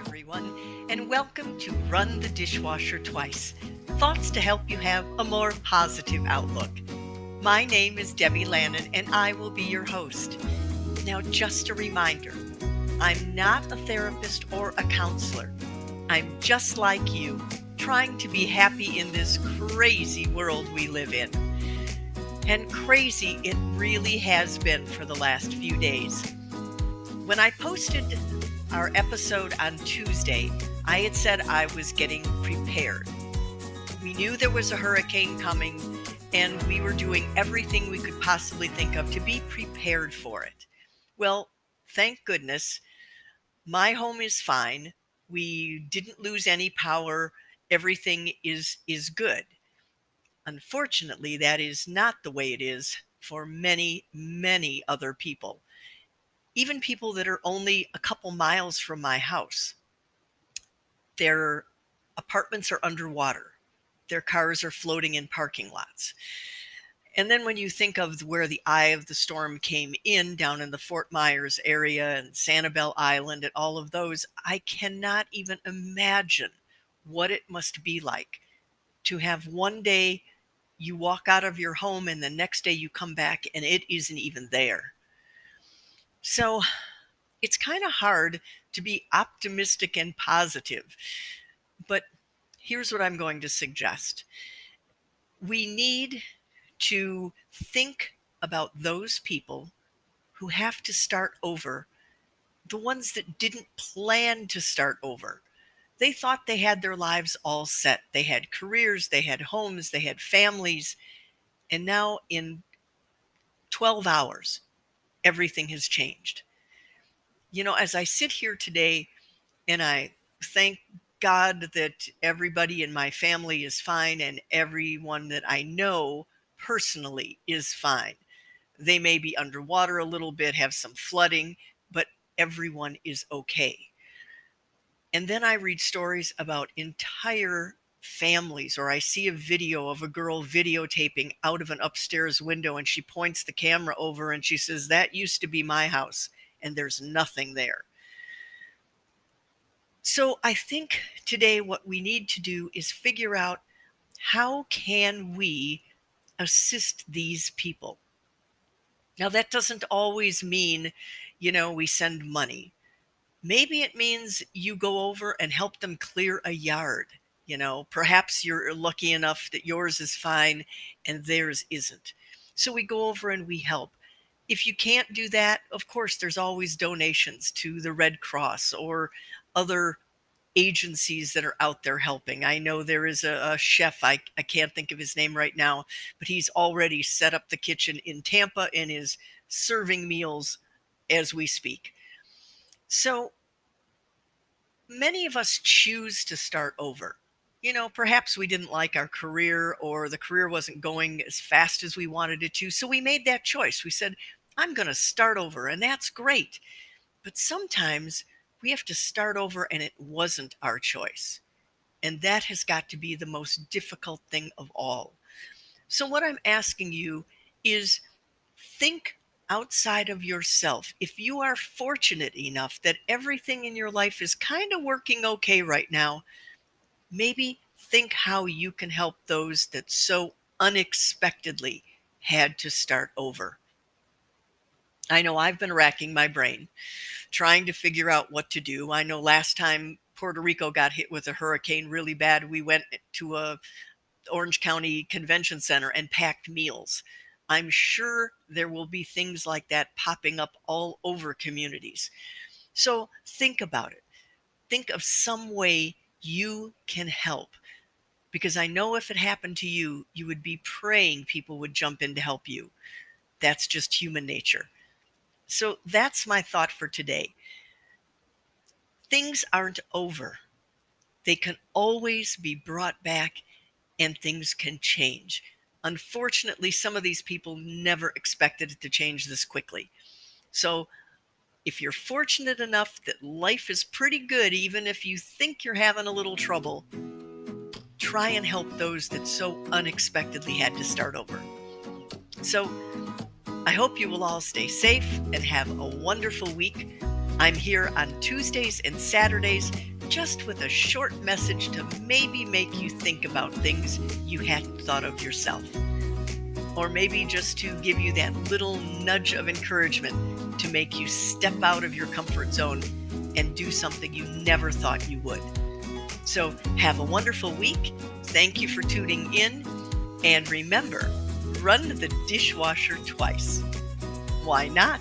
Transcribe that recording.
everyone, and welcome to Run the Dishwasher Twice. Thoughts to help you have a more positive outlook. My name is Debbie Lannen, and I will be your host. Now, just a reminder, I'm not a therapist or a counselor. I'm just like you, trying to be happy in this crazy world we live in. And crazy it really has been for the last few days. When I posted our episode on Tuesday, I had said I was getting prepared. We knew there was a hurricane coming, and we were doing everything we could possibly think of to be prepared for it. Well, thank goodness, my home is fine. We didn't lose any power. Everything is good. Unfortunately, that is not the way it is for many, many other people. Even people that are only a couple miles from my house. Their apartments are underwater. Their cars are floating in parking lots. And then when you think of where the eye of the storm came in down in the Fort Myers area and Sanibel Island and all of those, I cannot even imagine what it must be like to have one day you walk out of your home and the next day you come back and it isn't even there. So it's kind of hard to be optimistic and positive. But here's what I'm going to suggest. We need to think about those people who have to start over, the ones that didn't plan to start over. They thought they had their lives all set. They had careers, they had homes, they had families, and now in 12 hours, everything has changed. As I sit here today and I thank God that everybody in my family is fine and everyone that I know personally is fine. They may be underwater a little bit, have some flooding, but everyone is okay. And then I read stories about entire families, or I see a video of a girl videotaping out of an upstairs window and she points the camera over and she says, "That used to be my house and there's nothing there." So I think today what we need to do is figure out, how can we assist these people? Now, that doesn't always mean, we send money. Maybe it means you go over and help them clear a yard. Perhaps you're lucky enough that yours is fine and theirs isn't. So we go over and we help. If you can't do that, of course, there's always donations to the Red Cross or other agencies that are out there helping. I know there is a chef, I can't think of his name right now, but he's already set up the kitchen in Tampa and is serving meals as we speak. So many of us choose to start over. Perhaps we didn't like our career or the career wasn't going as fast as we wanted it to. So we made that choice. We said, I'm going to start over, and that's great. But sometimes we have to start over and it wasn't our choice. And that has got to be the most difficult thing of all. So what I'm asking you is, think outside of yourself. If you are fortunate enough that everything in your life is kind of working okay right now, maybe think how you can help those that so unexpectedly had to start over. I know I've been racking my brain trying to figure out what to do. I know last time Puerto Rico got hit with a hurricane really bad, we went to a Orange County Convention Center and packed meals. I'm sure there will be things like that popping up all over communities. So think about it. Think of some way you can help. Because I know if it happened to you, you would be praying people would jump in to help you. That's just human nature. So that's my thought for today. Things aren't over. They can always be brought back and things can change. Unfortunately, some of these people never expected it to change this quickly. So if you're fortunate enough that life is pretty good, even if you think you're having a little trouble, try and help those that so unexpectedly had to start over. So I hope you will all stay safe and have a wonderful week. I'm here on Tuesdays and Saturdays just with a short message to maybe make you think about things you hadn't thought of yourself. Or maybe just to give you that little nudge of encouragement to make you step out of your comfort zone and do something you never thought you would. So have a wonderful week. Thank you for tuning in. And remember, run the dishwasher twice. Why not?